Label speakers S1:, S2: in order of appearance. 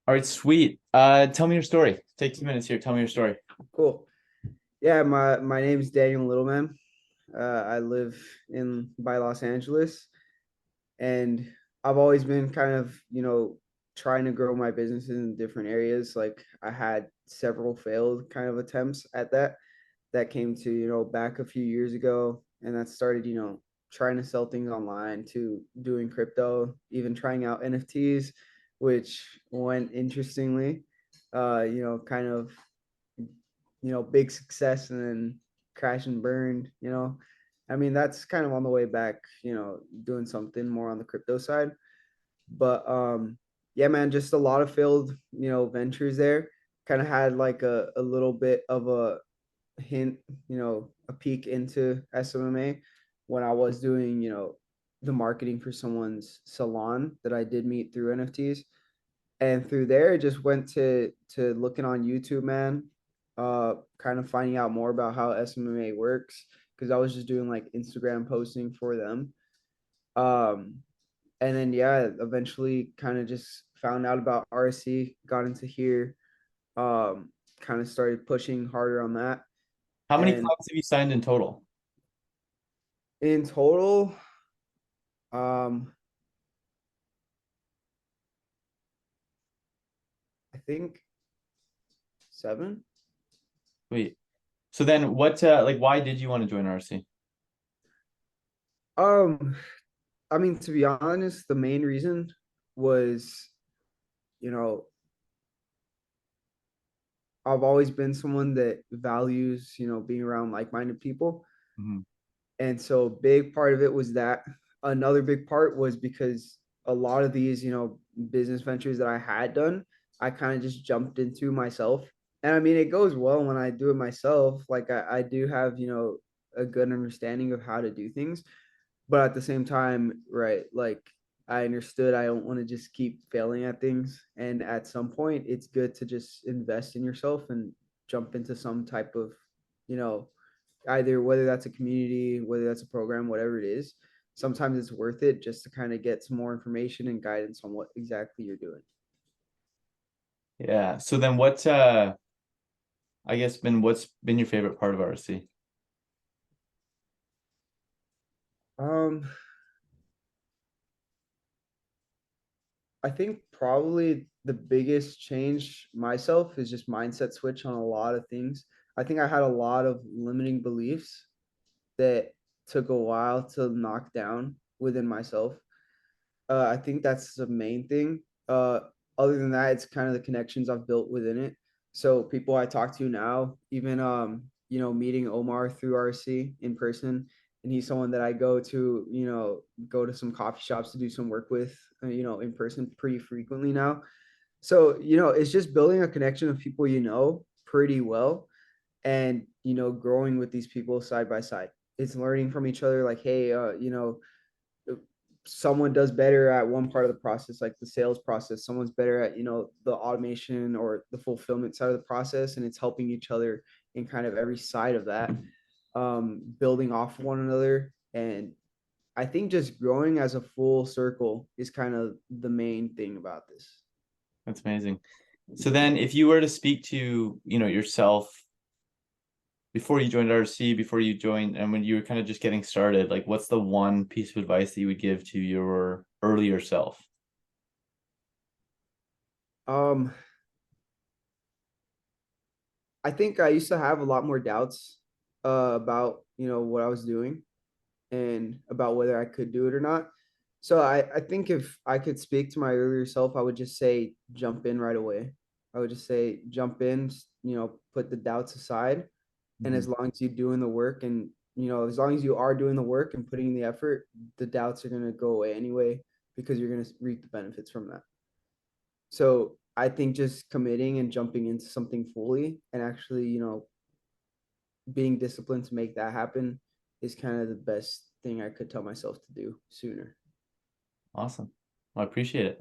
S1: All right, sweet. Tell me your story. Take 2 minutes here. Tell me your story.
S2: Cool. Yeah, my name's Daniel Littleman. I live in by Los Angeles, and I've always been kind of, trying to grow my business in different areas. Like I had several failed kind of attempts at that came to, back a few years ago, and that started, trying to sell things online to doing crypto, even trying out NFTs, which went interestingly. Kind of big success and then crash and burned, I mean, that's kind of on the way back, doing something more on the crypto side. But yeah, man, just a lot of failed, ventures there. Kind of had like a little bit of a hint, a peek into SMMA when I was doing, the marketing for someone's salon that I did meet through NFTs. And through there, it just went to looking on YouTube, man, kind of finding out more about how SMMA works because I was just doing like Instagram posting for them. Um, and then yeah, eventually kind of just found out about RSC, got into here, um, kind of started pushing harder on that.
S1: How many
S2: And
S1: clients have you signed in total?
S2: in total, um, I think 7.
S1: Sweet. So then like why did you want to join RC?
S2: Um, I mean, to be honest, the main reason was, you know, I've always been someone that values, being around like-minded people.
S1: Mhm.
S2: And so big part of it was that. Another big part was because a lot of these, business ventures that I had done, I kind of just jumped into myself. And I mean, it goes well when I do it myself. Like I do have, a good understanding of how to do things. But at the same time, right, like I understood I don't want to just keep failing at things. And at some point, it's good to just invest in yourself and jump into some type of, you know, either whether that's a community, whether that's a program, whatever it is. Sometimes it's worth it just to kind of get some more information and guidance on what exactly you're doing.
S1: Yeah. So then I guess what's been your favorite part of RC?
S2: Um, I think probably the biggest change myself is just mindset switch on a lot of things. I think I had a lot of limiting beliefs that took a while to knock down within myself. I think that's the main thing. Other than that, it's kind of the connections I've built within it. So people I talk to now, even meeting Omar through RC in person, and he's someone that I go to some coffee shops to do some work with, in person pretty frequently now. So, it's just building a connection of people pretty well and growing with these people side by side. It's learning from each other like, hey, someone does better at one part of the process, like the sales process, someone's better at the automation or the fulfillment side of the process, and it's helping each other in kind of every side of that, building off one another. And I think just growing as a full circle is kind of the main thing about this.
S1: That's amazing. So then if you were to speak to, yourself before you joined RC, before you joined and when you were kind of just getting started, like what's the one piece of advice that you would give to your earlier self?
S2: um I think I used to have a lot more doubts about what I was doing and about whether I could do it or not. So I think if I could speak to my earlier self, I would just say jump in right away. I would just say jump in, put the doubts aside. And
S1: Mhm.
S2: as long as you're doing the work and, as long as you are doing the work and putting in the effort, the doubts are going to go away anyway because you're going to reap the benefits from that. So I think just committing and jumping into something fully and actually, being disciplined to make that happen is kind of the best thing I could tell myself to do sooner.
S1: Awesome. Well, I appreciate it.